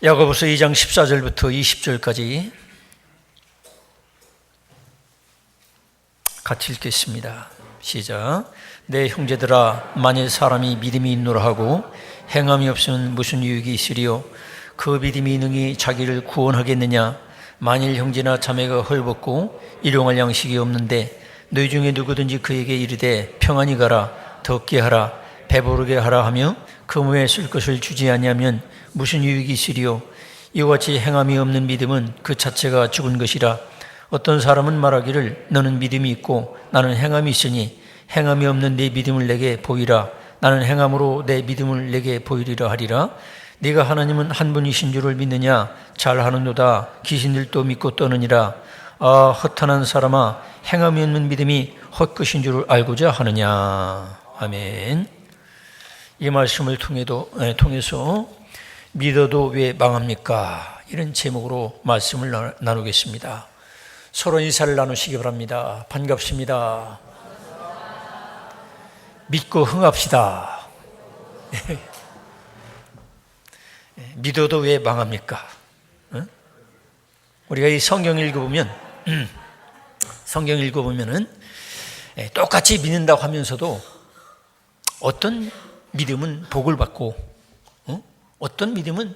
야고보서 2장 14절부터 20절까지 같이 읽겠습니다. 시작. 내 형제들아, 만일 사람이 믿음이 있노라 하고 행함이 없으면 무슨 유익이 있으리요? 그 믿음이 능히 자기를 구원하겠느냐? 만일 형제나 자매가 헐벗고 일용할 양식이 없는데 너희 중에 누구든지 그에게 이르되 평안히 가라, 덥게 하라, 배부르게 하라 하며 금후에 쓸 것을 주지 아니하면 무슨 유익이 있으리요? 이와 같이 행함이 없는 믿음은 그 자체가 죽은 것이라. 어떤 사람은 말하기를 너는 믿음이 있고 나는 행함이 있으니 행함이 없는 내 믿음을 내게 보이라. 나는 행함으로 내 믿음을 내게 보이리라 하리라. 네가 하나님은 한 분이신 줄을 믿느냐? 잘하는도다. 귀신들도 믿고 떠느니라. 아, 허탄한 사람아, 행함이 없는 믿음이 헛것인 줄을 알고자 하느냐. 아멘. 이 말씀을 통해서 믿어도 왜 망합니까? 이런 제목으로 말씀을 나누겠습니다. 서로 인사를 나누시기 바랍니다. 반갑습니다. 믿고 흥합시다. 믿어도 왜 망합니까? 우리가 이 성경 읽어보면은 똑같이 믿는다고 하면서도 어떤 믿음은 복을 받고 어떤 믿음은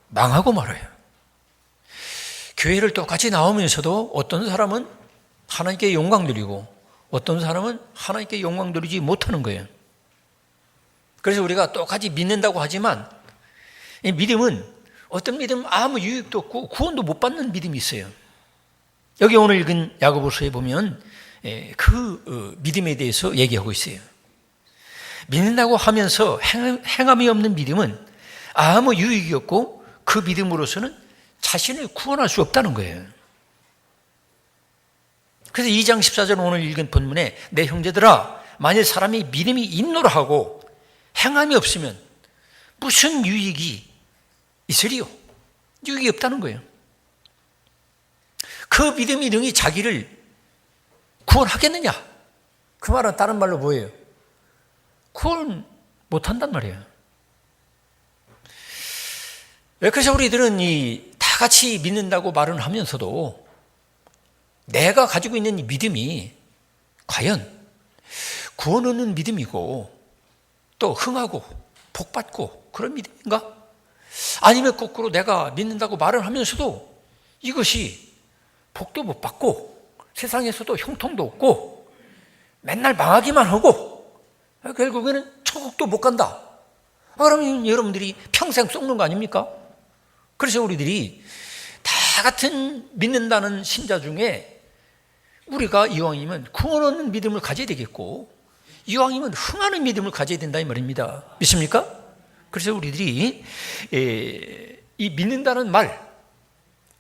망하고 말아요. 교회를 똑같이 나오면서도 어떤 사람은 하나님께 영광 드리고 어떤 사람은 하나님께 영광 드리지 못하는 거예요. 그래서 우리가 똑같이 믿는다고 하지만 이 믿음은 어떤 믿음은 아무 유익도 없고 구원도 못 받는 믿음이 있어요. 여기 오늘 읽은 야고보서에 보면 그 믿음에 대해서 얘기하고 있어요. 믿는다고 하면서 행함이 없는 믿음은 아무 유익이 없고 그 믿음으로서는 자신을 구원할 수 없다는 거예요. 그래서 2장 14절 오늘 읽은 본문에 내 형제들아, 만일 사람이 믿음이 있노라 하고 행함이 없으면 무슨 유익이 있으리요? 유익이 없다는 거예요. 그 믿음이 능히 자기를 구원하겠느냐? 그 말은 다른 말로 뭐예요? 구원 못한단 말이에요. 그래서 우리들은 다 같이 믿는다고 말은 하면서도 내가 가지고 있는 이 믿음이 과연 구원 얻는 믿음이고 또 흥하고 복받고 그런 믿음인가? 아니면 거꾸로 내가 믿는다고 말을 하면서도 이것이 복도 못 받고 세상에서도 형통도 없고 맨날 망하기만 하고 결국에는 천국도 못 간다. 그러면 여러분들이 평생 썩는 거 아닙니까? 그래서 우리들이 다 같은 믿는다는 신자 중에 우리가 이왕이면 구원 얻는 믿음을 가져야 되겠고 이왕이면 흥하는 믿음을 가져야 된다 이 말입니다. 믿습니까? 그래서 우리들이 이 믿는다는 말,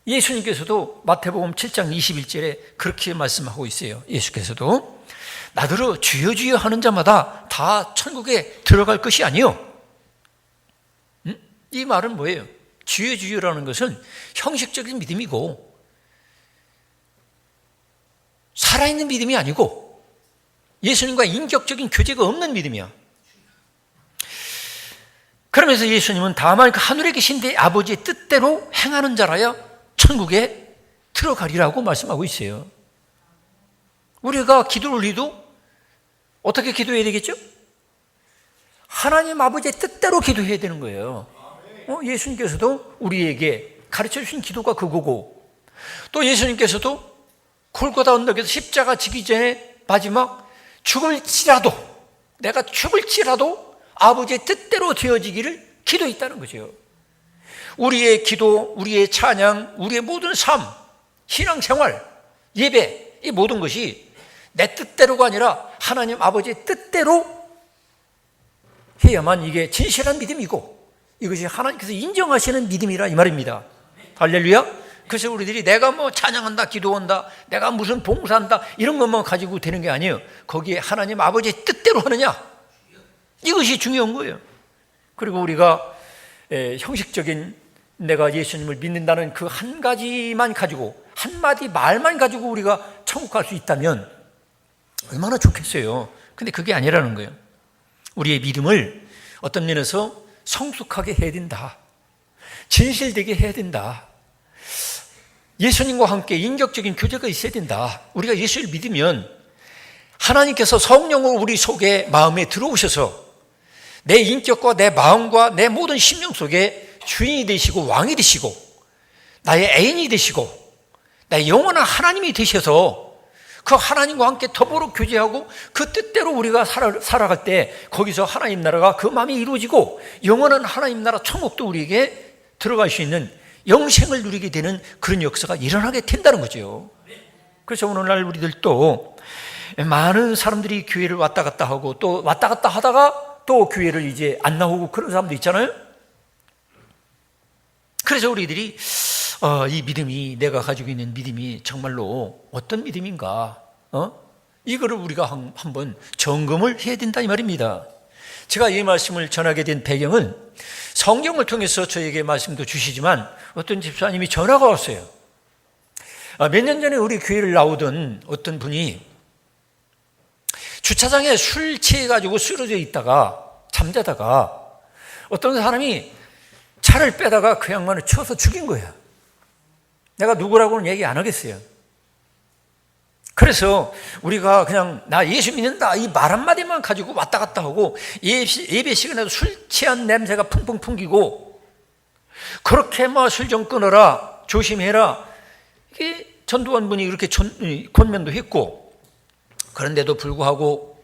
예수님께서도 마태복음 7장 21절에 그렇게 말씀하고 있어요. 예수께서도 나더러 주여 주여 하는 자마다 다 천국에 들어갈 것이 아니요. 이 말은 뭐예요? 주여 주여라는 것은 형식적인 믿음이고 살아있는 믿음이 아니고 예수님과 인격적인 교제가 없는 믿음이야. 그러면서 예수님은 다만 그 하늘에 계신 내 아버지의 뜻대로 행하는 자라야 천국에 들어가리라고 말씀하고 있어요. 우리가 기도를 해도 어떻게 기도해야 되겠죠? 하나님 아버지의 뜻대로 기도해야 되는 거예요. 예수님께서도 우리에게 가르쳐 주신 기도가 그거고 또 예수님께서도 골고다 언덕에서 십자가 지기 전에 마지막 죽을지라도 내가 죽을지라도 아버지의 뜻대로 되어지기를 기도했다는 거죠. 우리의 기도, 우리의 찬양, 우리의 모든 삶, 신앙생활, 예배 이 모든 것이 내 뜻대로가 아니라 하나님 아버지의 뜻대로 해야만 이게 진실한 믿음이고 이것이 하나님께서 인정하시는 믿음이라 이 말입니다. 할렐루야. 그래서 우리들이 내가 뭐 찬양한다, 기도한다, 내가 무슨 봉사한다 이런 것만 가지고 되는 게 아니에요. 거기에 하나님 아버지의 뜻대로 하느냐 이것이 중요한 거예요. 그리고 우리가 형식적인 내가 예수님을 믿는다는 그 한 가지만 가지고 한마디 말만 가지고 우리가 천국 갈 수 있다면 얼마나 좋겠어요. 근데 그게 아니라는 거예요. 우리의 믿음을 어떤 면에서 성숙하게 해야 된다. 진실되게 해야 된다. 예수님과 함께 인격적인 교제가 있어야 된다. 우리가 예수를 믿으면 하나님께서 성령으로 우리 속에 마음에 들어오셔서 내 인격과 내 마음과 내 모든 심령 속에 주인이 되시고 왕이 되시고 나의 애인이 되시고 나의 영원한 하나님이 되셔서 그 하나님과 함께 더불어 교제하고 그 뜻대로 우리가 살아갈 때 거기서 하나님 나라가 그 마음이 이루어지고 영원한 하나님 나라 천국도 우리에게 들어갈 수 있는 영생을 누리게 되는 그런 역사가 일어나게 된다는 거죠. 그래서 오늘날 우리들도 많은 사람들이 교회를 왔다 갔다 하고 또 왔다 갔다 하다가 또 교회를 이제 안 나오고 그런 사람도 있잖아요. 그래서 우리들이 이 믿음이, 내가 가지고 있는 믿음이 정말로 어떤 믿음인가, 이거를 우리가 한번 점검을 해야 된다 이 말입니다. 제가 이 말씀을 전하게 된 배경은 성경을 통해서 저에게 말씀도 주시지만 어떤 집사님이 전화가 왔어요. 몇 년 전에 우리 교회를 나오던 어떤 분이 주차장에 술 취해가지고 쓰러져 있다가 잠자다가 어떤 사람이 차를 빼다가 그 양반을 쳐서 죽인 거예요. 내가 누구라고는 얘기 안 하겠어요. 그래서 우리가 그냥 나 예수 믿는다 이 말 한마디만 가지고 왔다 갔다 하고 예배 시간에도 술 취한 냄새가 풍풍 풍기고 그렇게 술 좀 끊어라 조심해라 이게 전도한 분이 이렇게 권면도 했고 그런데도 불구하고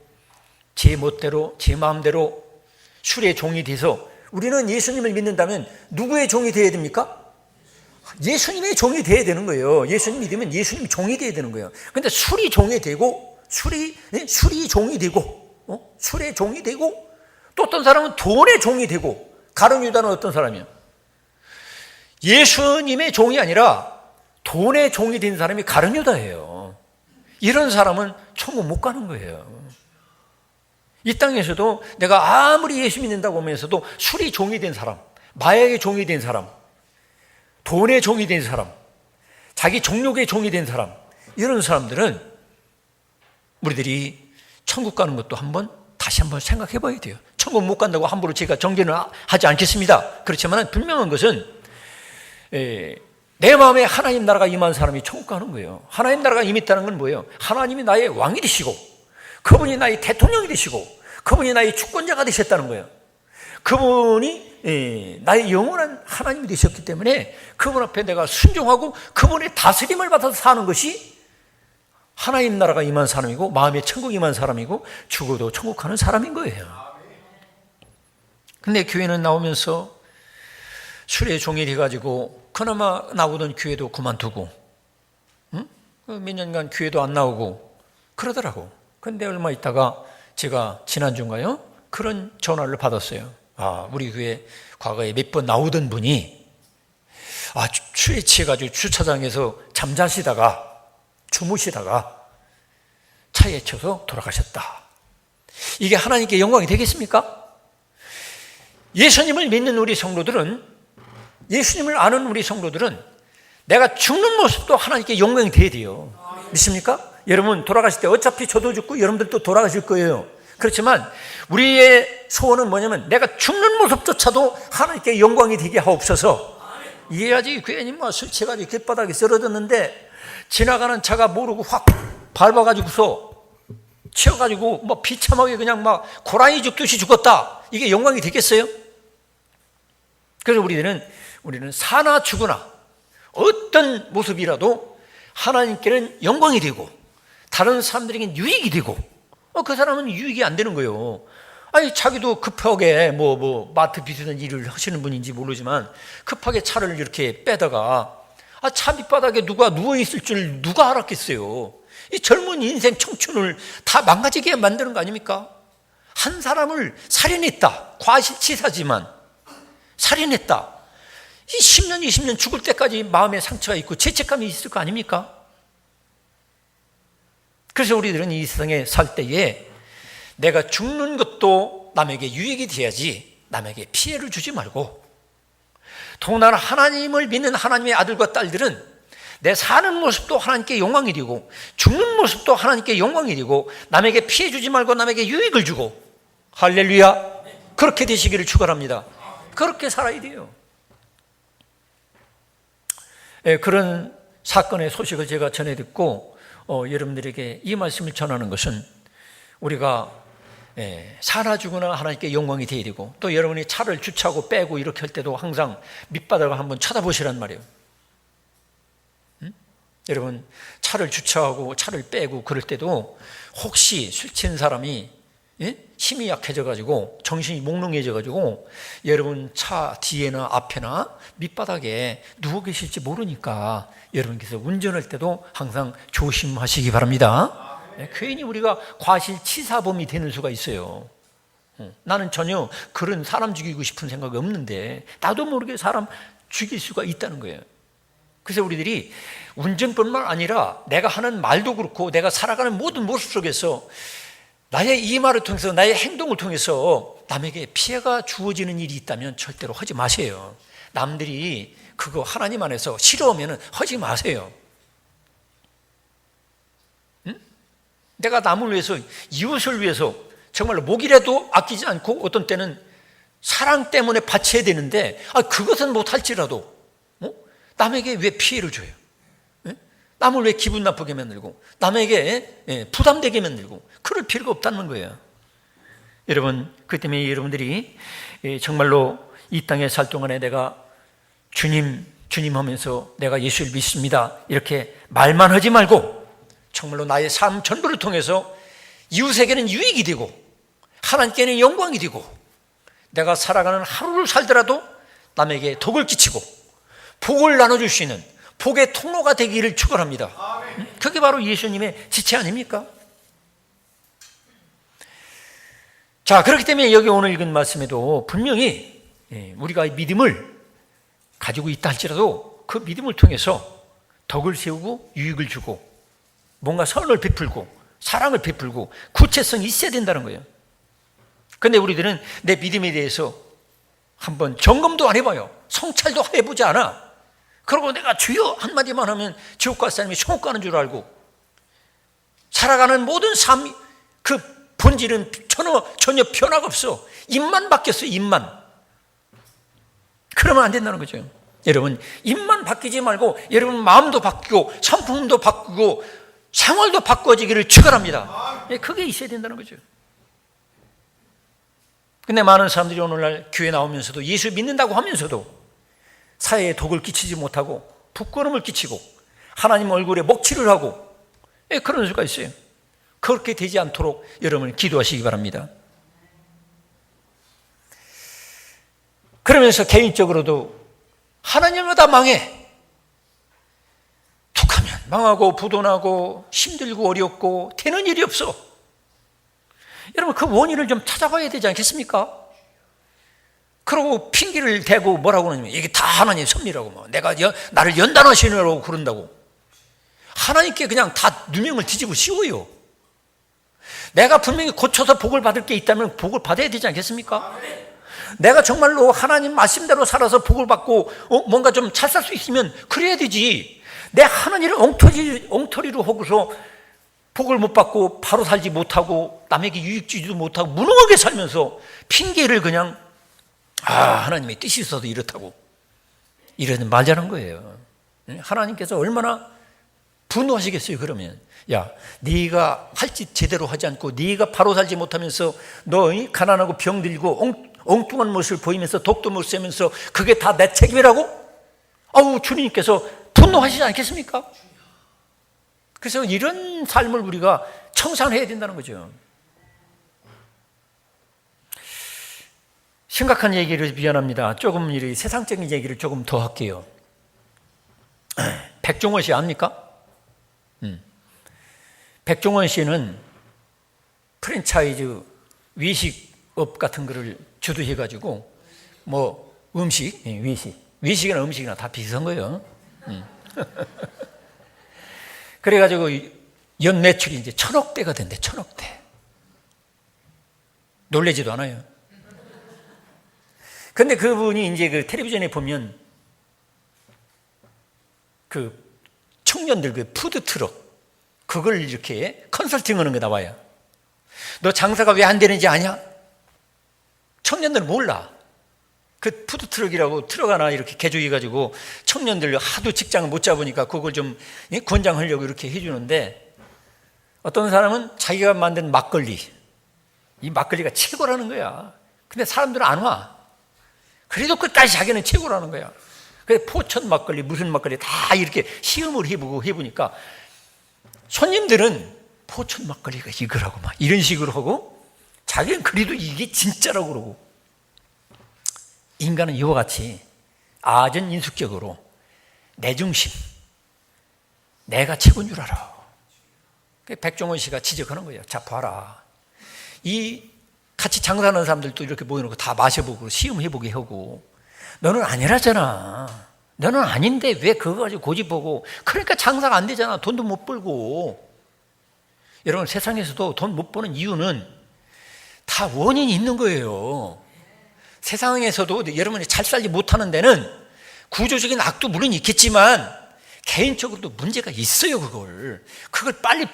제 멋대로 제 마음대로 술의 종이 돼서 우리는 예수님을 믿는다면 누구의 종이 되어야 됩니까? 예수님의 종이 되어야 되는 거예요. 예수님 믿으면 예수님 종이 되어야 되는 거예요. 그런데 술이 종이 되고 술이 종이 되고 술의 종이 되고 또 어떤 사람은 돈의 종이 되고 가룟 유다는 어떤 사람이에요? 예수님의 종이 아니라 돈의 종이 된 사람이 가룟 유다예요. 이런 사람은 천국 못 가는 거예요. 이 땅에서도 내가 아무리 예수 믿는다고 하면서도 술이 종이 된 사람, 마약의 종이 된 사람, 돈의 종이 된 사람, 자기 종욕의 종이 된 사람, 이런 사람들은 우리들이 천국 가는 것도 다시 한번 생각해 봐야 돼요. 천국 못 간다고 함부로 제가 정죄는 하지 않겠습니다. 그렇지만 분명한 것은 내 마음에 하나님 나라가 임한 사람이 천국 가는 거예요. 하나님 나라가 임했다는 건 뭐예요? 하나님이 나의 왕이 되시고 그분이 나의 대통령이 되시고 그분이 나의 주권자가 되셨다는 거예요. 그분이 나의 영원한 하나님이 되셨기 때문에 그분 앞에 내가 순종하고 그분의 다스림을 받아서 사는 것이 하나님 나라가 임한 사람이고 마음에 천국 임한 사람이고 죽어도 천국 가는 사람인 거예요. 근데 교회는 나오면서 술의 종이 돼가지고 그나마 나오던 교회도 그만두고 몇 년간 교회도 안 나오고 그러더라고. 그런데 얼마 있다가 제가 지난주인가요? 그런 전화를 받았어요. 우리 교회 과거에 몇 번 나오던 분이 술에 취해가지고 주차장에서 잠자시다가 주무시다가 차에 쳐서 돌아가셨다. 이게 하나님께 영광이 되겠습니까? 예수님을 믿는 우리 성도들은, 예수님을 아는 우리 성도들은 내가 죽는 모습도 하나님께 영광이 돼야 돼요. 믿습니까? 여러분 돌아가실 때 어차피 저도 죽고 여러분들도 돌아가실 거예요. 그렇지만 우리의 소원은 뭐냐면 내가 죽는 모습조차도 하나님께 영광이 되게 하옵소서. 이해하지? 괜히 술 취해가지고 길바닥에 쓰러졌는데 지나가는 차가 모르고 확 밟아가지고서 치여가지고 비참하게 그냥 고라니 죽듯이 죽었다. 이게 영광이 되겠어요? 그래서 우리는 사나 죽으나 어떤 모습이라도 하나님께는 영광이 되고 다른 사람들에게는 유익이 되고 그 사람은 유익이 안 되는 거예요. 자기도 급하게 마트 비슷한 일을 하시는 분인지 모르지만 급하게 차를 이렇게 빼다가 차 밑바닥에 누가 누워있을 줄 누가 알았겠어요. 이 젊은 인생 청춘을 다 망가지게 만드는 거 아닙니까? 한 사람을 살인했다. 과실치사지만 살인했다. 이 10년, 20년 죽을 때까지 마음에 상처가 있고 죄책감이 있을 거 아닙니까? 그래서 우리들은 이 세상에 살 때에 내가 죽는 것도 남에게 유익이 돼야지 남에게 피해를 주지 말고, 더군다나 하나님을 믿는 하나님의 아들과 딸들은 내 사는 모습도 하나님께 영광이 되고 죽는 모습도 하나님께 영광이 되고 남에게 피해 주지 말고 남에게 유익을 주고, 할렐루야, 그렇게 되시기를 축원합니다. 그렇게 살아야 돼요. 그런 사건의 소식을 제가 전해 듣고 여러분들에게 이 말씀을 전하는 것은 우리가 사나 죽으나 하나님께 영광이 되어야 되고, 또 여러분이 차를 주차하고 빼고 이렇게 할 때도 항상 밑바닥을 한번 쳐다보시란 말이에요. 여러분, 차를 주차하고 차를 빼고 그럴 때도 혹시 술 취한 사람이 힘이 약해져가지고 정신이 몽롱해져가지고 여러분 차 뒤에나 앞에나 밑바닥에 누워 계실지 모르니까 여러분께서 운전할 때도 항상 조심하시기 바랍니다. 괜히 우리가 과실치사범이 되는 수가 있어요. 나는 전혀 그런 사람 죽이고 싶은 생각이 없는데 나도 모르게 사람 죽일 수가 있다는 거예요. 그래서 우리들이 운전뿐만 아니라 내가 하는 말도 그렇고 내가 살아가는 모든 모습 속에서 나의 이 말을 통해서 나의 행동을 통해서 남에게 피해가 주어지는 일이 있다면 절대로 하지 마세요. 남들이 그거 하나님 안에서 싫어하면 하지 마세요. 응? 내가 남을 위해서, 이웃을 위해서 정말로 목이라도 아끼지 않고 어떤 때는 사랑 때문에 바쳐야 되는데 그것은 못할지라도 남에게 왜 피해를 줘요? 남을 왜 기분 나쁘게 만들고 남에게 부담되게 만들고 그럴 필요가 없다는 거예요. 여러분, 그 때문에 여러분들이 정말로 이 땅에 살 동안에 내가 주님 하면서 내가 예수를 믿습니다 이렇게 말만 하지 말고 정말로 나의 삶 전부를 통해서 이웃에게는 유익이 되고 하나님께는 영광이 되고 내가 살아가는 하루를 살더라도 남에게 덕을 끼치고 복을 나눠줄 수 있는 복의 통로가 되기를 축원합니다. 그게 바로 예수님의 지체 아닙니까? 자, 그렇기 때문에 여기 오늘 읽은 말씀에도 분명히 우리가 믿음을 가지고 있다 할지라도 그 믿음을 통해서 덕을 세우고 유익을 주고 뭔가 선을 베풀고 사랑을 베풀고 구체성이 있어야 된다는 거예요. 그런데 우리들은 내 믿음에 대해서 한번 점검도 안 해봐요. 성찰도 해보지 않아. 그리고 내가 주여 한마디만 하면 지옥 갈 사람이 천국 가는 줄 알고 살아가는 모든 삶, 그 본질은 전혀 변화가 없어. 입만 바뀌었어요. 입만. 그러면 안 된다는 거죠. 여러분, 입만 바뀌지 말고 여러분 마음도 바뀌고 성품도 바꾸고 생활도 바꿔지기를 축원합니다. 그게 있어야 된다는 거죠. 근데 많은 사람들이 오늘날 교회 나오면서도 예수 믿는다고 하면서도 사회에 독을 끼치지 못하고 부끄러움을 끼치고 하나님 얼굴에 먹칠을 하고 그런 수가 있어요. 그렇게 되지 않도록 여러분 기도하시기 바랍니다. 그러면서 개인적으로도 하나님은 다 망해. 툭하면 망하고 부도나고 힘들고 어렵고 되는 일이 없어. 여러분, 그 원인을 좀 찾아봐야 되지 않겠습니까? 그러고 핑계를 대고 뭐라고 하냐면 이게 다 하나님의 섭리라고, 내가 나를 연단하시느라고 그런다고. 하나님께 그냥 다 누명을 뒤집어 씌워요. 내가 분명히 고쳐서 복을 받을 게 있다면 복을 받아야 되지 않겠습니까? 내가 정말로 하나님 말씀대로 살아서 복을 받고 뭔가 좀 잘 살 수 있으면 그래야 되지. 내 하나님을 엉터리로 하고서 복을 못 받고 바로 살지 못하고 남에게 유익 주지도 못하고 무능하게 살면서 핑계를 그냥 하나님의 뜻이 있어서 이렇다고 이러는 말자는 거예요. 하나님께서 얼마나 분노하시겠어요. 그러면 야, 네가 할 짓 제대로 하지 않고 네가 바로 살지 못하면서 너 가난하고 병들고 엉뚱한 모습을 보이면서 독도 못 쐬면서 그게 다 내 책임이라고? 주님께서 분노하시지 않겠습니까? 그래서 이런 삶을 우리가 청산해야 된다는 거죠. 심각한 얘기를 미안합니다. 조금 세상적인 얘기를 조금 더 할게요. 백종원 씨 압니까? 백종원 씨는 프랜차이즈 외식업 같은 거를 주도해가지고 음식, 외식이나 음식이나 다 비슷한 거예요. 그래가지고 연 매출이 이제 1,000억대가 된대. 1,000억대. 놀라지도 않아요. 근데 그분이 이제 그 텔레비전에 보면 그 청년들 그 푸드트럭 그걸 이렇게 컨설팅 하는 거 나와요. 너 장사가 왜 안 되는지 아냐? 청년들은 몰라. 그 푸드트럭이라고 트럭 하나 이렇게 개조해가지고 청년들 하도 직장을 못 잡으니까 그걸 좀 권장하려고 이렇게 해주는데, 어떤 사람은 자기가 만든 막걸리, 이 막걸리가 최고라는 거야. 근데 사람들은 안 와. 그래도 끝까지 자기는 최고라는 거야. 그래서 포천 막걸리, 무슨 막걸리 다 이렇게 시음을 해보니까 손님들은 포천 막걸리가 이거라고 막 이런 식으로 하고, 자기는 그래도 이게 진짜라고 그러고. 인간은 이와 같이 아전인수격으로 내 중심, 내가 최고인 줄 알아. 백종원 씨가 지적하는 거예요. 자, 봐라. 이 같이 장사하는 사람들도 이렇게 모여놓고 다 마셔보고 시음해보게 하고, 너는 아니라잖아. 너는 아닌데 왜 그거 가지고 고집하고. 그러니까 장사가 안 되잖아. 돈도 못 벌고. 여러분, 세상에서도 돈 못 버는 이유는 다 원인이 있는 거예요. 세상에서도 여러분이 잘 살지 못하는 데는 구조적인 악도 물론 있겠지만 개인적으로도 문제가 있어요. 그걸 빨리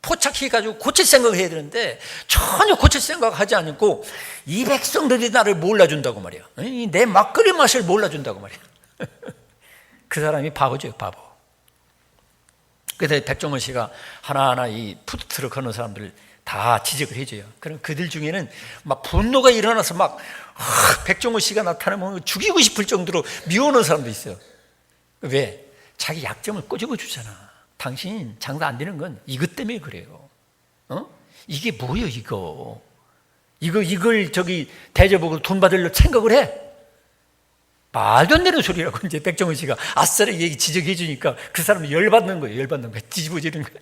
포착해가지고 고칠 생각을 해야 되는데 전혀 고칠 생각하지 않고 이 백성들이 나를 몰라준다고 말이야. 내 막걸리 맛을 몰라준다고 말이야. 그 사람이 바보죠, 바보. 그래서 백종원 씨가 하나하나 이 푸드트럭 하는 사람들을 다 지적을 해줘요. 그럼 그들 중에는 막 분노가 일어나서 막 백종원 씨가 나타나면 죽이고 싶을 정도로 미워하는 사람도 있어요. 왜? 자기 약점을 꼬집어 주잖아. 당신 장사 안 되는 건 이것 때문에 그래요. 이게 뭐예요, 이걸 저기 대접하고 돈 받으려고 생각을 해? 말도 안 되는 소리라고 이제 백종원 씨가 아싸리 얘기 지적해 주니까 그 사람이 열받는 거예요. 뒤집어지는 거예요.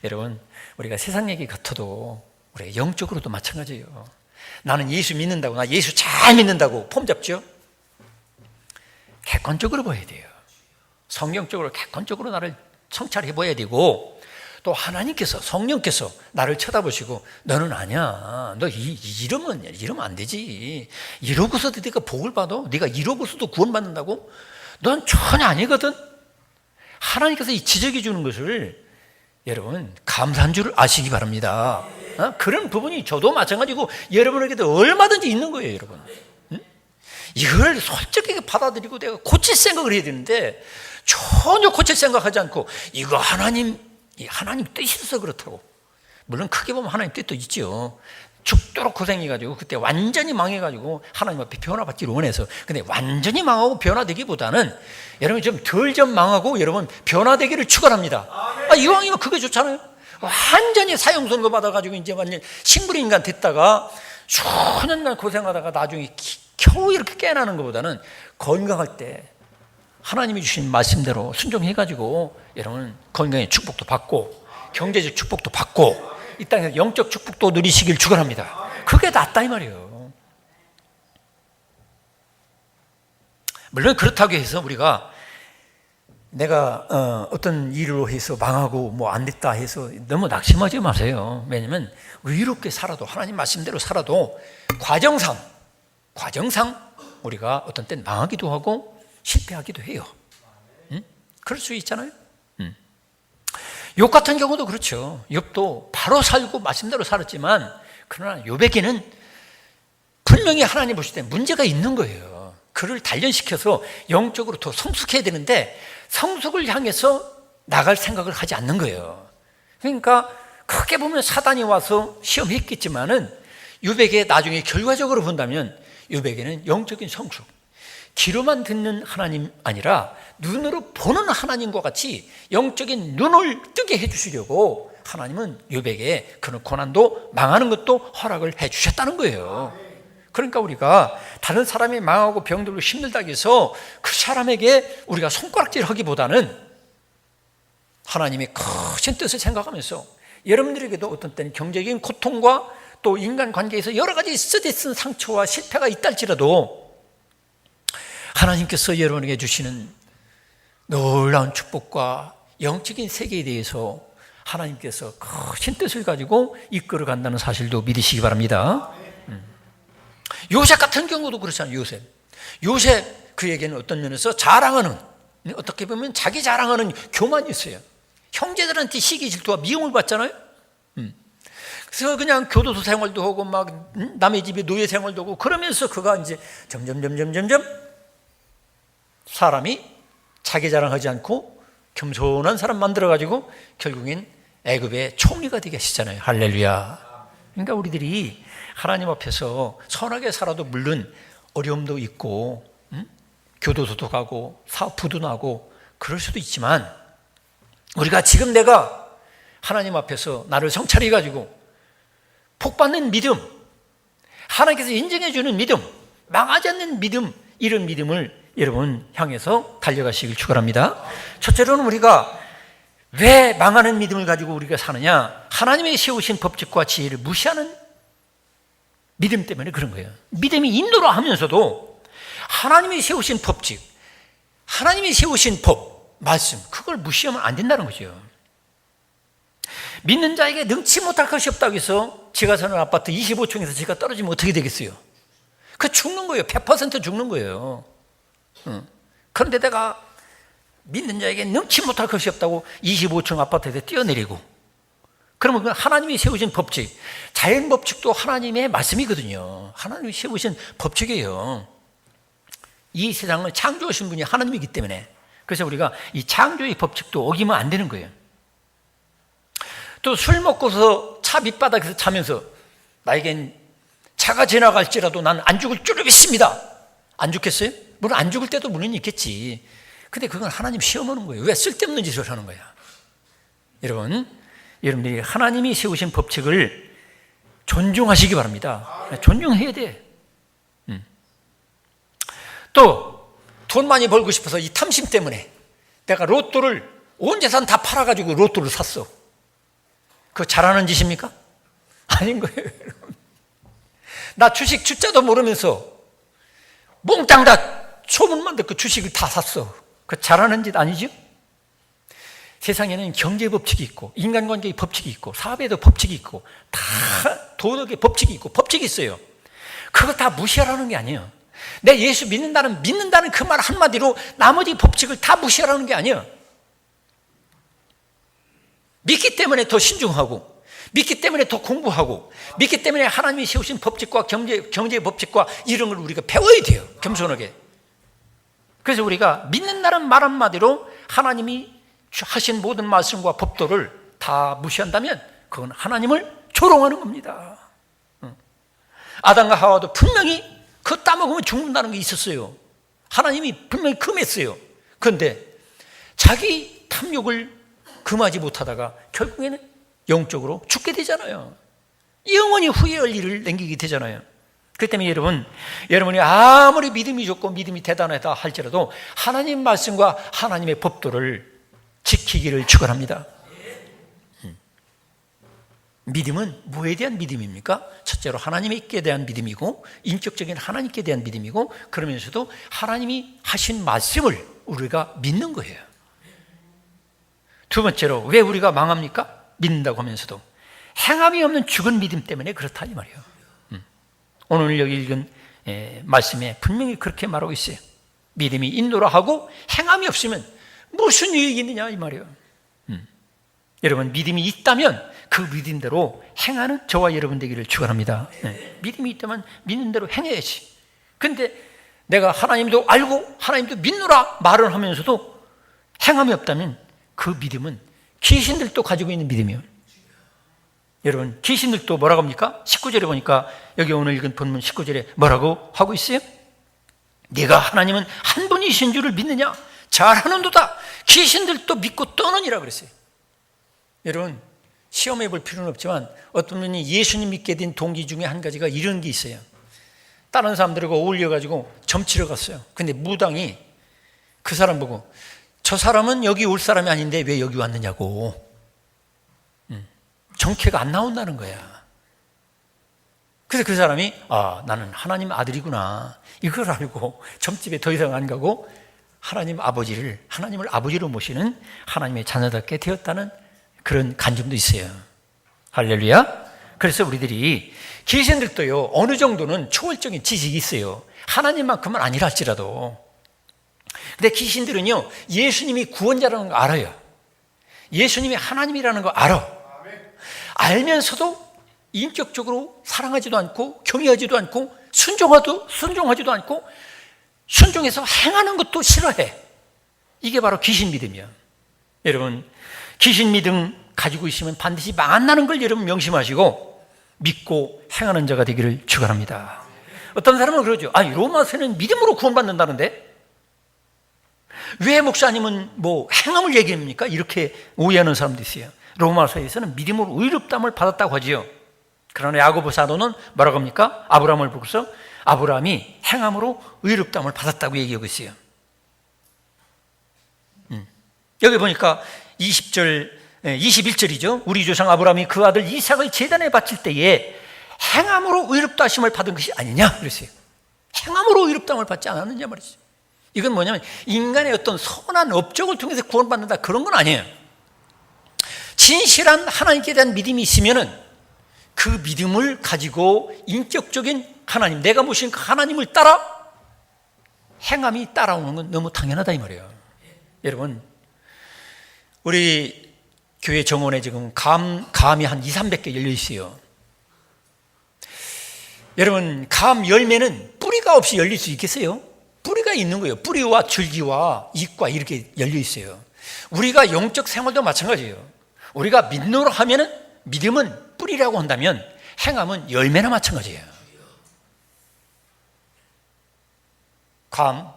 여러분, 우리가 세상 얘기 같아도 우리가 영적으로도 마찬가지예요. 나는 예수 믿는다고, 나 예수 잘 믿는다고 폼 잡죠? 객관적으로 봐야 돼요. 성경적으로 객관적으로 나를 성찰해 봐야 되고, 또 하나님께서, 성령께서 나를 쳐다보시고 너는 아니야. 너 이러면 안 되지. 이러고서도 네가 복을 받아? 네가 이러고서도 구원받는다고? 넌 전혀 아니거든. 하나님께서 이 지적해 주는 것을 여러분 감사한 줄 아시기 바랍니다. 그런 부분이 저도 마찬가지고 여러분에게도 얼마든지 있는 거예요, 여러분. 이걸 솔직하게 받아들이고 내가 고칠 생각을 해야 되는데 전혀 고칠 생각하지 않고 이거 하나님 뜻이어서 그렇다고. 물론 크게 보면 하나님 뜻도 있죠. 죽도록 고생해가지고 그때 완전히 망해가지고 하나님 앞에 변화받기를 원해서. 근데 완전히 망하고 변화되기보다는 여러분 좀 망하고 여러분 변화되기를 축원합니다. 이왕이면 그게 좋잖아요. 완전히 사형 선고 받아가지고 이제 완전 식물인간 됐다가 수년간 고생하다가 나중에 겨우 이렇게 깨어나는 것보다는 건강할 때 하나님이 주신 말씀대로 순종해가지고 여러분 건강의 축복도 받고 경제적 축복도 받고 이 땅에서 영적 축복도 누리시길 축원합니다. 그게 낫다 이 말이에요. 물론 그렇다고 해서 우리가 내가 어떤 일로 해서 망하고 뭐 안 됐다 해서 너무 낙심하지 마세요. 왜냐하면 의롭게 살아도 하나님 말씀대로 살아도 과정상 우리가 어떤 때는 망하기도 하고 실패하기도 해요. 그럴 수 있잖아요. 욥 같은 경우도 그렇죠. 욥도 바로 살고 말씀대로 살았지만 그러나 욥에게는 분명히 하나님 보실 때 문제가 있는 거예요. 그를 단련시켜서 영적으로 더 성숙해야 되는데 성숙을 향해서 나갈 생각을 하지 않는 거예요. 그러니까 크게 보면 사단이 와서 시험했겠지만은 욥에게 나중에 결과적으로 본다면 욥에게는 영적인 성숙, 귀로만 듣는 하나님 아니라 눈으로 보는 하나님과 같이 영적인 눈을 뜨게 해주시려고 하나님은 욥에게 그런 고난도 망하는 것도 허락을 해주셨다는 거예요. 그러니까 우리가 다른 사람이 망하고 병들고 힘들다고 해서 그 사람에게 우리가 손가락질 하기보다는 하나님의 크신 뜻을 생각하면서 여러분들에게도 어떤 때는 경제적인 고통과 또 인간관계에서 여러 가지 쓰디쓴 상처와 실패가 있달지라도 하나님께서 여러분에게 주시는 놀라운 축복과 영적인 세계에 대해서 하나님께서 크신 뜻을 가지고 이끌어 간다는 사실도 믿으시기 바랍니다. 요셉 같은 경우도 그렇잖아요. 요셉 그에게는 어떤 면에서 자랑하는, 어떻게 보면 자기 자랑하는 교만이 있어요. 형제들한테 시기 질투와 미움을 받잖아요. 그래서 그냥 교도소 생활도 하고 막 남의 집에 노예 생활도 하고 그러면서 그가 이제 점점 사람이 자기 자랑하지 않고 겸손한 사람 만들어가지고 결국엔 애굽의 총리가 되게 하시잖아요. 할렐루야. 그러니까 우리들이 하나님 앞에서 선하게 살아도 물론 어려움도 있고 교도소도 가고 사부도 나고 그럴 수도 있지만 우리가 지금 내가 하나님 앞에서 나를 성찰해 가지고 복받는 믿음, 하나님께서 인정해 주는 믿음, 망하지 않는 믿음, 이런 믿음을 여러분 향해서 달려가시길 축원합니다. 첫째로는 우리가 왜 망하는 믿음을 가지고 우리가 사느냐? 하나님이 세우신 법칙과 지혜를 무시하는 믿음 때문에 그런 거예요. 믿음이 인도라 하면서도 하나님이 세우신 법칙, 하나님이 세우신 법, 말씀, 그걸 무시하면 안 된다는 거죠. 믿는 자에게 능치 못할 것이 없다고 해서 제가 사는 아파트 25층에서 제가 떨어지면 어떻게 되겠어요? 그 죽는 거예요. 100% 죽는 거예요. 그런데 내가 믿는 자에게 능치 못할 것이 없다고 25층 아파트에서 뛰어내리고, 그러면 그건 하나님이 세우신 법칙, 자연 법칙도 하나님의 말씀이거든요. 하나님이 세우신 법칙이에요. 이 세상을 창조하신 분이 하나님이기 때문에, 그래서 우리가 이 창조의 법칙도 어기면 안 되는 거예요. 또 술 먹고서 차 밑바닥에서 자면서 나에겐 차가 지나갈지라도 난 안 죽을 줄을 믿습니다. 안 죽겠어요? 물론 안 죽을 때도 물론 있겠지. 근데 그건 하나님 시험하는 거예요. 왜 쓸데없는 짓을 하는 거야? 여러분들이 하나님이 세우신 법칙을 존중하시기 바랍니다. 존중해야 돼. 또 돈 많이 벌고 싶어서 이 탐심 때문에 내가 로또를 온 재산 다 팔아가지고 로또를 샀어. 그거 잘하는 짓입니까? 아닌 거예요. 여러분. 나 주식 주자도 모르면서 몽땅 다 소문만 듣고 주식을 다 샀어. 그거 잘하는 짓 아니죠? 세상에는 경제 법칙이 있고 인간관계의 법칙이 있고 사업에도 법칙이 있고 다 도덕의 법칙이 있고 법칙이 있어요. 그거 다 무시하라는 게 아니에요. 내 예수 믿는다는 그 말 한마디로 나머지 법칙을 다 무시하라는 게 아니에요. 믿기 때문에 더 신중하고, 믿기 때문에 더 공부하고, 믿기 때문에 하나님이 세우신 법칙과 경제의 법칙과 이런 걸 우리가 배워야 돼요. 겸손하게. 그래서 우리가 믿는다는 말 한마디로 하나님이 하신 모든 말씀과 법도를 다 무시한다면 그건 하나님을 조롱하는 겁니다. 아담과 하와도 분명히 그거 따먹으면 죽는다는 게 있었어요. 하나님이 분명히 금했어요. 그런데 자기 탐욕을 금하지 못하다가 결국에는 영적으로 죽게 되잖아요. 영원히 후회할 일을 남기게 되잖아요. 그렇기 때문에 여러분이 아무리 믿음이 좋고 믿음이 대단하다 할지라도 하나님 말씀과 하나님의 법도를 지키기를 축원합니다. 믿음은 뭐에 대한 믿음입니까? 첫째로 하나님께 대한 믿음이고 인격적인 하나님께 대한 믿음이고 그러면서도 하나님이 하신 말씀을 우리가 믿는 거예요. 두 번째로 왜 우리가 망합니까? 믿는다고 하면서도 행함이 없는 죽은 믿음 때문에 그렇다 이 말이에요. 오늘 여기 읽은 말씀에 분명히 그렇게 말하고 있어요. 믿음이 인도라 하고 행함이 없으면 무슨 유익이 있느냐 이 말이에요. 여러분 믿음이 있다면 그 믿음대로 행하는 저와 여러분 되기를 축원합니다. 믿음이 있다면 믿는 대로 행해야지. 근데 내가 하나님도 알고 하나님도 믿노라 말을 하면서도 행함이 없다면 그 믿음은 귀신들도 가지고 있는 믿음이에요. 여러분 귀신들도 뭐라고 합니까? 19절에 보니까 여기 오늘 읽은 본문 19절에 뭐라고 하고 있어요? 네가 하나님은 한 분이신 줄을 믿느냐? 잘하는도다. 귀신들도 믿고 떠느니라 그랬어요. 여러분 시험해 볼 필요는 없지만 어떤 분이 예수님 믿게 된 동기 중에 한 가지가 이런 게 있어요. 다른 사람들과 어울려가지고 점치러 갔어요. 근데 무당이 그 사람 보고 저 사람은 여기 올 사람이 아닌데 왜 여기 왔느냐고. 정체가 안 나온다는 거야. 그래서 그 사람이 나는 하나님 아들이구나 이걸 알고 점집에 더 이상 안 가고 하나님을 아버지로 모시는 하나님의 자녀답게 되었다는 그런 간증도 있어요. 할렐루야. 그래서 우리들이 귀신들도요 어느 정도는 초월적인 지식이 있어요. 하나님만큼은 아니라 할지라도. 근데 귀신들은요 예수님이 구원자라는 거 알아요. 예수님이 하나님이라는 거 알아. 알면서도 인격적으로 사랑하지도 않고 경외하지도 않고 순종하지도 않고 순종해서 행하는 것도 싫어해. 이게 바로 귀신 믿음이야. 여러분, 귀신 믿음 가지고 있으면 반드시 만나는 걸 여러분 명심하시고 믿고 행하는 자가 되기를 축원합니다. 어떤 사람은 그러죠. 로마서는 믿음으로 구원받는다는데 왜 목사님은 뭐 행함을 얘기합니까? 이렇게 오해하는 사람도 있어요. 로마서에서는 믿음으로 의롭다함을 받았다고 하지요. 그러나 야고보 사도는 뭐라고 합니까? 아브라함을 보고서 아브라함이 행함으로 의롭다함을 받았다고 얘기하고 있어요. 여기 보니까 21절이죠. 우리 조상 아브라함이 그 아들 이삭을 제단에 바칠 때에 행함으로 의롭다 하심을 받은 것이 아니냐 그랬어요. 행함으로 의롭다함을 받지 않았느냐 말이죠. 이건 뭐냐면 인간의 어떤 선한 업적을 통해서 구원받는다 그런 건 아니에요. 진실한 하나님께 대한 믿음이 있으면은 그 믿음을 가지고 인격적인 하나님, 내가 모신 그 하나님을 따라 행함이 따라오는 건 너무 당연하다 이 말이에요. 여러분, 우리 교회 정원에 지금 감이 한 200~300개 열려 있어요. 여러분, 감 열매는 뿌리가 없이 열릴 수 있겠어요? 뿌리가 있는 거예요. 뿌리와 줄기와 잎과 이렇게 열려 있어요. 우리가 영적 생활도 마찬가지예요. 우리가 믿노라 하면은 믿음은 뿌리라고 한다면 행함은 열매나 마찬가지예요. 감,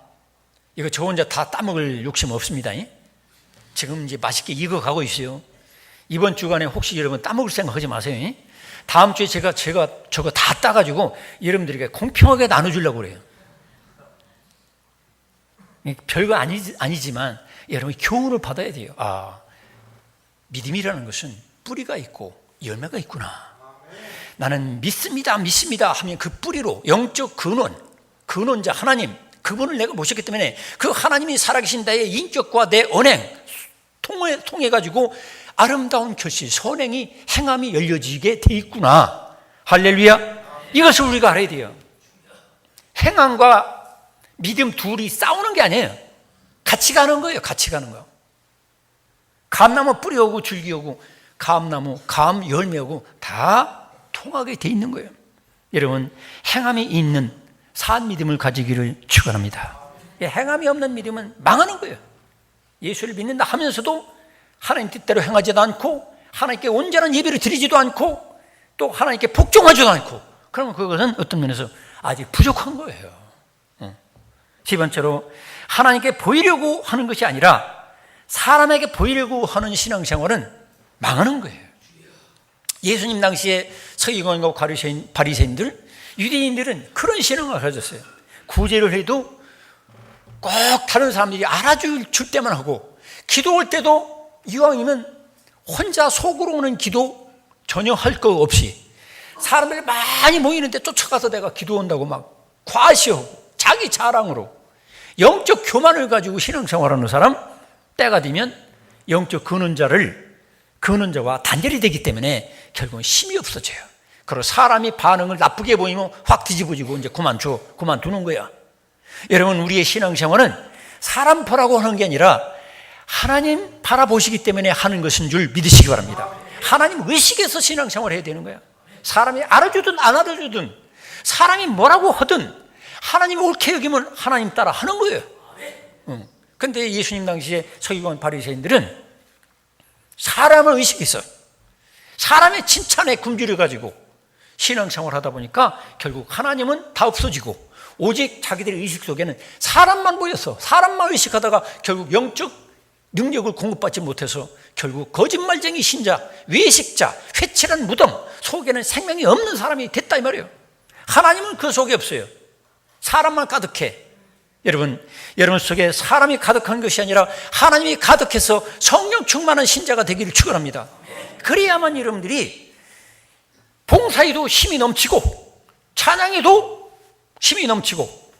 이거 저 혼자 다 따먹을 욕심 없습니다. 지금 이제 맛있게 익어가고 있어요. 이번 주간에 혹시 여러분 따먹을 생각 하지 마세요. 다음 주에 제가 저거 다 따가지고 여러분들에게 공평하게 나눠주려고 그래요. 별거 아니지만 여러분이 교훈을 받아야 돼요. 믿음이라는 것은 뿌리가 있고 열매가 있구나. 나는 믿습니다 하면 그 뿌리로 영적 근원자 하나님, 그분을 내가 모셨기 때문에 그 하나님이 살아계신 나의 인격과 내 언행 통해 가지고 아름다운 결실, 선행이 행함이 열려지게 돼 있구나. 할렐루야. 이것을 우리가 알아야 돼요. 행함과 믿음 둘이 싸우는 게 아니에요. 같이 가는 거예요. 같이 가는 거. 감나무 뿌리 오고 줄기 오고 감나무, 감 열매 오고 다 통하게 돼 있는 거예요. 여러분, 행함이 있는 산 믿음을 가지기를 축원합니다. 행함이 없는 믿음은 망하는 거예요. 예수를 믿는다 하면서도 하나님 뜻대로 행하지도 않고 하나님께 온전한 예배를 드리지도 않고 또 하나님께 복종하지도 않고, 그러면 그것은 어떤 면에서 아직 부족한 거예요. 세 번째로, 하나님께 보이려고 하는 것이 아니라 사람에게 보이려고 하는 신앙생활은 망하는 거예요. 예수님 당시에 서기관과 바리새인들, 유대인들은 그런 신앙을 가졌어요. 구제를 해도 꼭 다른 사람들이 알아줄 때만 하고, 기도할 때도 이왕이면 혼자 속으로 오는 기도 전혀 할 거 없이 사람들이 많이 모이는데 쫓아가서 내가 기도한다고 막 과시하고 자기 자랑으로 영적 교만을 가지고 신앙생활하는 사람, 때가 되면 영적 근원자와 단절이 되기 때문에 결국은 힘이 없어져요. 그리고 사람이 반응을 나쁘게 보이면 확 뒤집어지고 이제 그만두는 거야. 여러분, 우리의 신앙생활은 사람 보라고 하는 게 아니라 하나님 바라보시기 때문에 하는 것인 줄 믿으시기 바랍니다. 하나님 의식에서 신앙생활을 해야 되는 거야. 사람이 알아주든 안 알아주든 사람이 뭐라고 하든 하나님 옳게 여기면 하나님 따라 하는 거예요. 그런데 예수님 당시에 서기관 바리새인들은 사람을 의식해서 사람의 칭찬에 굶주려 가지고 신앙생활을 하다 보니까 결국 하나님은 다 없어지고 오직 자기들의 의식 속에는 사람만 보여서 사람만 의식하다가 결국 영적 능력을 공급받지 못해서 결국 거짓말쟁이 신자, 외식자, 회칠한 무덤, 속에는 생명이 없는 사람이 됐다 이 말이에요. 하나님은 그 속에 없어요. 사람만 가득해. 여러분 속에 사람이 가득한 것이 아니라 하나님이 가득해서 성령 충만한 신자가 되기를 축원합니다. 그래야만 여러분들이 봉사에도 힘이 넘치고 찬양에도 힘이 넘치고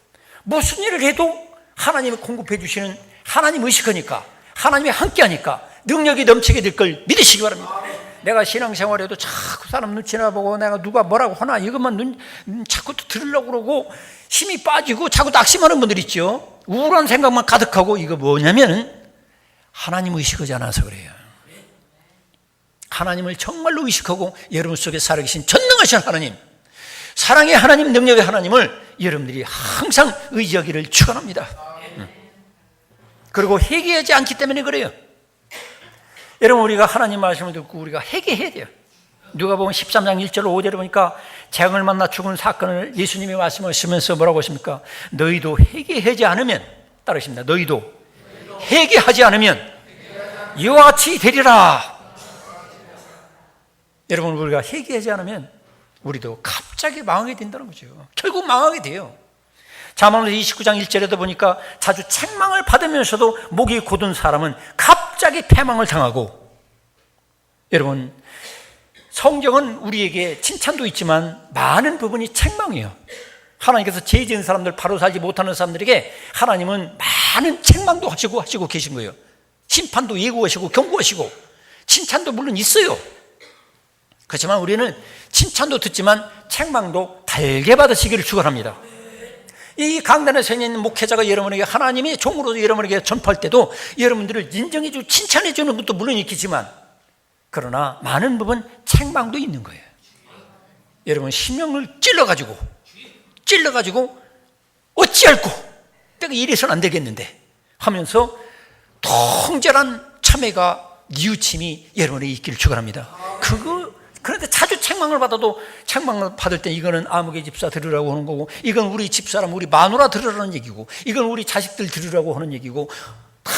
무슨 일을 해도 하나님이 공급해 주시는 하나님 의식하니까, 하나님이 함께하니까 능력이 넘치게 될 걸 믿으시기 바랍니다. 내가 신앙생활에도 자꾸 사람 눈치나 보고 내가 누가 뭐라고 하나 이것만 자꾸 들으려고 그러고 힘이 빠지고 자꾸 낙심하는 분들 있죠. 우울한 생각만 가득하고, 이거 뭐냐면 하나님 의식하지 않아서 그래요. 하나님을 정말로 의식하고 여러분 속에 살아계신 전능한 전능하신 하나님, 사랑의 하나님, 능력의 하나님을 여러분들이 항상 의지하기를 축원합니다. 그리고 회개하지 않기 때문에 그래요. 여러분, 우리가 하나님 말씀을 듣고 우리가 회개해야 돼요. 누가복음 13장 1절 5절에 보니까 재앙을 만나 죽은 사건을 예수님이 말씀하시면서 뭐라고 하십니까? 너희도 회개하지 않으면, 따르십니다. 너희도 회개하지 않으면 이와 같이 되리라. 여러분, 우리가 회개하지 않으면 우리도 갑자기 망하게 된다는 거죠. 결국 망하게 돼요. 잠언 29장 1절에도 보니까 자주 책망을 받으면서도 목이 곧은 사람은 갑자기 패망을 당하고, 여러분, 성경은 우리에게 칭찬도 있지만 많은 부분이 책망이에요. 하나님께서 죄 지은 사람들, 바로 살지 못하는 사람들에게 하나님은 많은 책망도 하시고 계신 거예요. 심판도 예고하시고 경고하시고, 칭찬도 물론 있어요. 그렇지만 우리는 칭찬도 듣지만 책망도 달게 받으시기를 축원합니다. 이 강단에 서 있는 목회자가 여러분에게 하나님의 종으로 여러분에게 전파할 때도 여러분들을 인정해주고 칭찬해주는 것도 물론 있겠지만, 그러나 많은 부분 책망도 있는 거예요. 여러분, 심령을 찔러가지고 어찌할꼬 내가 이래서는 안 되겠는데 하면서 통절한 참회가 뉘우침이 여러분에게 있기를 축원합니다. 그런데 자주 책망을 받아도, 책망을 받을 때 이거는 아무개 집사 들으라고 하는 거고, 이건 우리 집사람, 우리 마누라 들으라는 얘기고, 이건 우리 자식들 들으라고 하는 얘기고, 다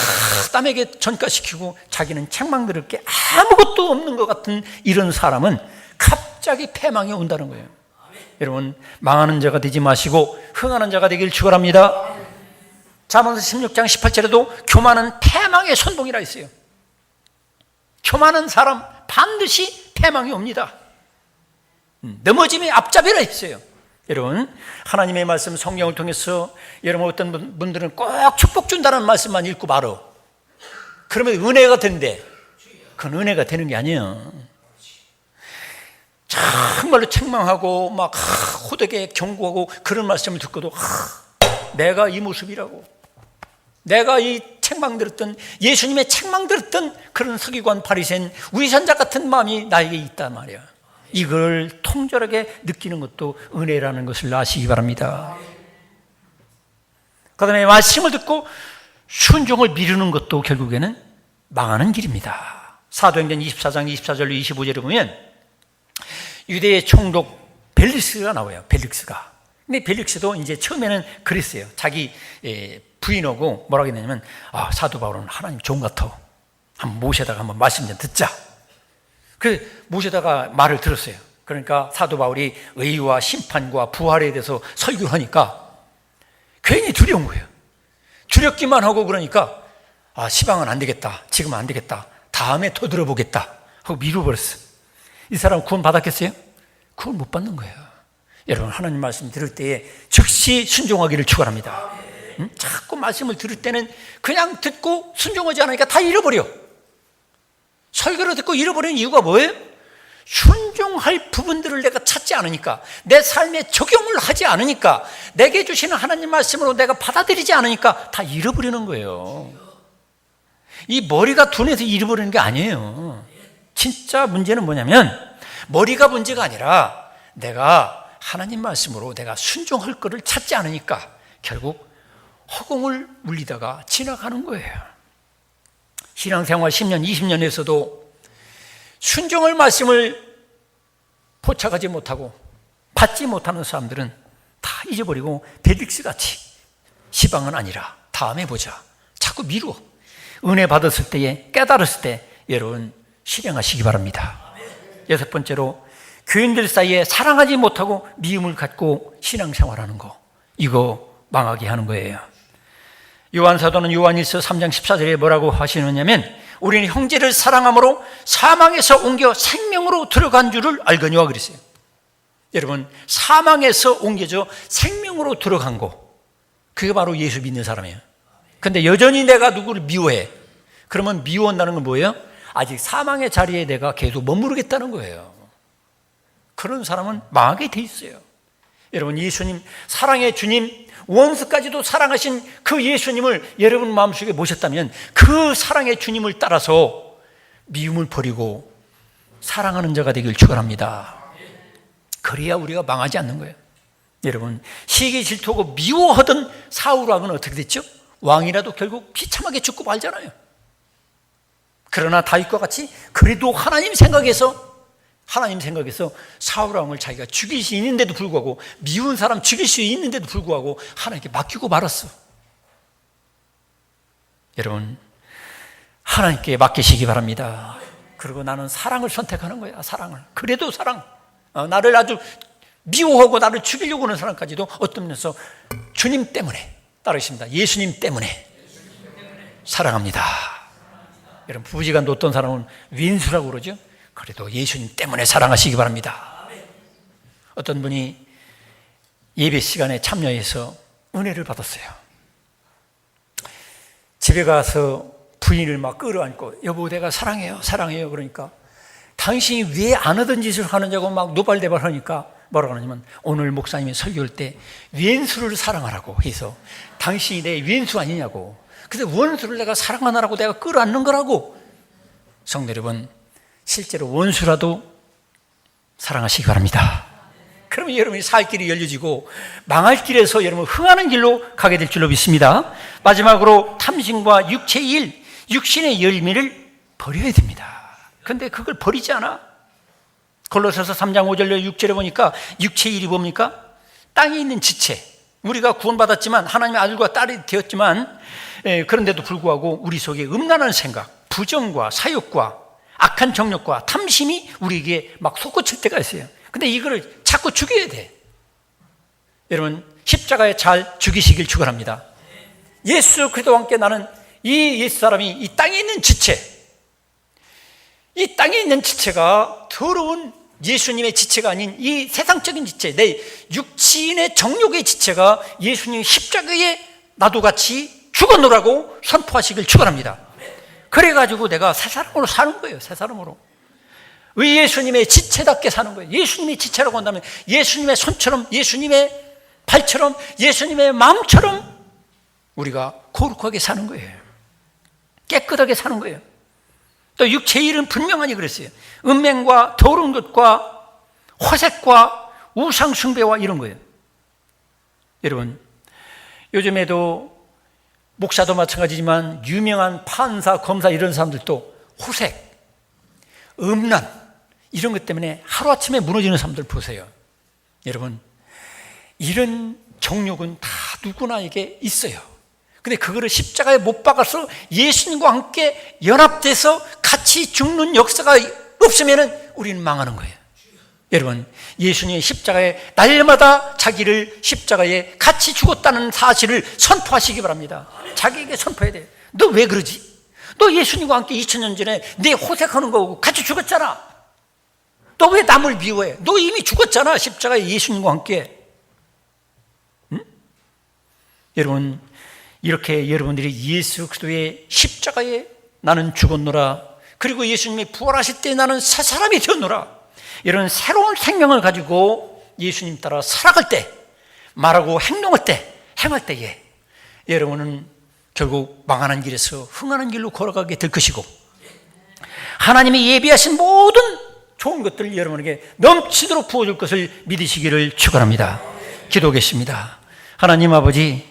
남에게 전가시키고 자기는 책망 들을 게 아무것도 없는 것 같은 이런 사람은 갑자기 패망이 온다는 거예요. 여러분, 망하는 자가 되지 마시고 흥하는 자가 되길 축원합니다. 잠언서 16장 18절에도 교만은 패망의 선봉이라 했어요. 교만한 사람 반드시 패망이 옵니다. 넘어짐의 앞잡이라 했어요. 여러분, 하나님의 말씀 성경을 통해서 여러분, 어떤 분들은 꼭 축복 준다는 말씀만 읽고 말어. 그러면 은혜가 된대. 그건 은혜가 되는 게 아니에요. 정말로 책망하고 막 호되게 경고하고 그런 말씀을 듣고도 내가 이 모습이라고, 내가 이 책망 들었던, 예수님의 책망 들었던 그런 서기관 바리새인 위선자 같은 마음이 나에게 있단 말이야. 이걸 통절하게 느끼는 것도 은혜라는 것을 아시기 바랍니다. 그 다음에 말씀을 듣고 순종을 미루는 것도 결국에는 망하는 길입니다. 사도행전 24장 24절로 25절에 보면 유대의 총독 벨릭스가 나와요. 벨릭스가. 근데 벨릭스도 이제 처음에는 그랬어요. 자기 부인하고 뭐라고 했냐면, 사도 바울은 하나님 종 같아. 한번 모셔다가 한번 말씀 좀 듣자. 그래서 모셔다가 말을 들었어요. 그러니까 사도 바울이 의와 심판과 부활에 대해서 설교를 하니까 괜히 두려운 거예요. 두렵기만 하고, 그러니까 시방은 안 되겠다, 지금은 안 되겠다, 다음에 더 들어보겠다 하고 미뤄버렸어. 이 사람 구원 받았겠어요? 구원 못 받는 거예요. 여러분, 하나님 말씀 들을 때에 즉시 순종하기를 축원합니다. 자꾸 말씀을 들을 때는 그냥 듣고 순종하지 않으니까 다 잃어버려. 설교를 듣고 잃어버리는 이유가 뭐예요? 순종할 부분들을 내가 찾지 않으니까, 내 삶에 적용을 하지 않으니까, 내게 주시는 하나님 말씀으로 내가 받아들이지 않으니까 다 잃어버리는 거예요. 이 머리가 둔해서 잃어버리는 게 아니에요. 진짜 문제는 뭐냐면 머리가 문제가 아니라 내가 하나님 말씀으로 내가 순종할 거를 찾지 않으니까 결국 허공을 울리다가 지나가는 거예요. 신앙생활 10년, 20년에서도 순종할 말씀을 포착하지 못하고 받지 못하는 사람들은 다 잊어버리고 벨릭스같이 시방은 아니라 다음에 보자, 자꾸 미루어. 은혜 받았을 때에, 깨달았을 때 여러분 실행하시기 바랍니다. 여섯 번째로, 교인들 사이에 사랑하지 못하고 미움을 갖고 신앙생활하는 거, 이거 망하게 하는 거예요. 요한사도는 요한일서 3장 14절에 뭐라고 하시느냐면, 우리는 형제를 사랑함으로 사망에서 옮겨 생명으로 들어간 줄을 알거니와 그랬어요. 여러분, 사망에서 옮겨져 생명으로 들어간 거, 그게 바로 예수 믿는 사람이에요. 근데 여전히 내가 누구를 미워해. 그러면 미워한다는 건 뭐예요? 아직 사망의 자리에 내가 계속 머무르겠다는 거예요. 그런 사람은 망하게 돼 있어요. 여러분, 예수님, 사랑의 주님, 원수까지도 사랑하신 그 예수님을 여러분 마음속에 모셨다면 그 사랑의 주님을 따라서 미움을 버리고 사랑하는 자가 되길 축원합니다. 그래야 우리가 망하지 않는 거예요. 여러분, 시기 질투하고 미워하던 사울왕은 어떻게 됐죠? 왕이라도 결국 비참하게 죽고 말잖아요. 그러나 다윗과 같이 그래도 하나님 생각에서 사울왕을 자기가 죽일 수 있는데도 불구하고, 미운 사람 죽일 수 있는데도 불구하고 하나님께 맡기고 말았어. 여러분, 하나님께 맡기시기 바랍니다. 그리고 나는 사랑을 선택하는 거야. 사랑을. 그래도 사랑. 나를 아주 미워하고 나를 죽이려고 하는 사람까지도 어떤 면에서 주님 때문에 따르십니다. 예수님 때문에 사랑합니다. 여러분, 부부지간도 어떤 사람은 왼수라고 그러죠. 그래도 예수님 때문에 사랑하시기 바랍니다. 어떤 분이 예배 시간에 참여해서 은혜를 받았어요. 집에 가서 부인을 막 끌어안고, 여보 내가 사랑해요 그러니까, 당신이 왜 안 하던 짓을 하느냐고 막 노발대발 하니까 뭐라고 하냐면, 오늘 목사님이 설교할 때 왼수를 사랑하라고 해서 당신이 내 왼수 아니냐고, 근데 원수를 내가 사랑하느라고 내가 끌어안는 거라고. 성도 여러분, 실제로 원수라도 사랑하시기 바랍니다. 그러면 여러분이 살 길이 열려지고 망할 길에서 여러분 흥하는 길로 가게 될 줄로 믿습니다. 마지막으로 탐심과 육체의 일, 육신의 열매를 버려야 됩니다. 그런데 그걸 버리지 않아. 골로새서 3장 5절로 6절에 보니까 육체의 일이 뭡니까? 땅에 있는 지체. 우리가 구원받았지만 하나님의 아들과 딸이 되었지만, 그런데도 불구하고 우리 속에 음란한 생각, 부정과 사욕과 악한 정욕과 탐심이 우리에게 막 솟구칠 때가 있어요. 근데 이거를 자꾸 죽여야 돼. 여러분, 십자가에 잘 죽이시길 축원합니다. 예수 그리스도와 함께 나는 이 옛사람이 이 땅에 있는 지체, 이 땅에 있는 지체가 더러운 예수님의 지체가 아닌 이 세상적인 지체, 내 육신의 정욕의 지체가 예수님 십자가에 나도 같이 죽어놓으라고 선포하시길 축원합니다. 그래가지고 내가 새 사람으로 사는 거예요. 새 사람으로. 의 예수님의 지체답게 사는 거예요. 예수님의 지체라고 한다면 예수님의 손처럼, 예수님의 발처럼, 예수님의 마음처럼 우리가 거룩하게 사는 거예요. 깨끗하게 사는 거예요. 또 육체의 일은 분명하니 그랬어요. 음행과 더러운 것과 화색과 우상숭배와 이런 거예요. 여러분, 요즘에도 목사도 마찬가지지만 유명한 판사, 검사 이런 사람들도 호색, 음란 이런 것 때문에 하루아침에 무너지는 사람들 보세요. 여러분, 이런 정욕은 다 누구나에게 있어요. 근데 그거를 십자가에 못 박아서 예수님과 함께 연합돼서 같이 죽는 역사가 없으면 우리는 망하는 거예요. 여러분, 예수님이 십자가에 날마다 자기를 십자가에 같이 죽었다는 사실을 선포하시기 바랍니다. 자기에게 선포해야 돼요. 너 왜 그러지? 너 예수님과 함께 2000년 전에 내 호색하는 거고 같이 죽었잖아. 너 왜 남을 미워해? 너 이미 죽었잖아, 십자가에 예수님과 함께. 응? 여러분, 이렇게 여러분들이 예수 그리스도의 십자가에 나는 죽었노라, 그리고 예수님이 부활하실 때 나는 새 사람이 되었노라, 이런 새로운 생명을 가지고 예수님 따라 살아갈 때, 말하고 행동할 때, 행할 때에 여러분은 결국 망하는 길에서 흥하는 길로 걸어가게 될 것이고, 하나님이 예비하신 모든 좋은 것들을 여러분에게 넘치도록 부어줄 것을 믿으시기를 축원합니다. 기도하겠습니다. 하나님 아버지,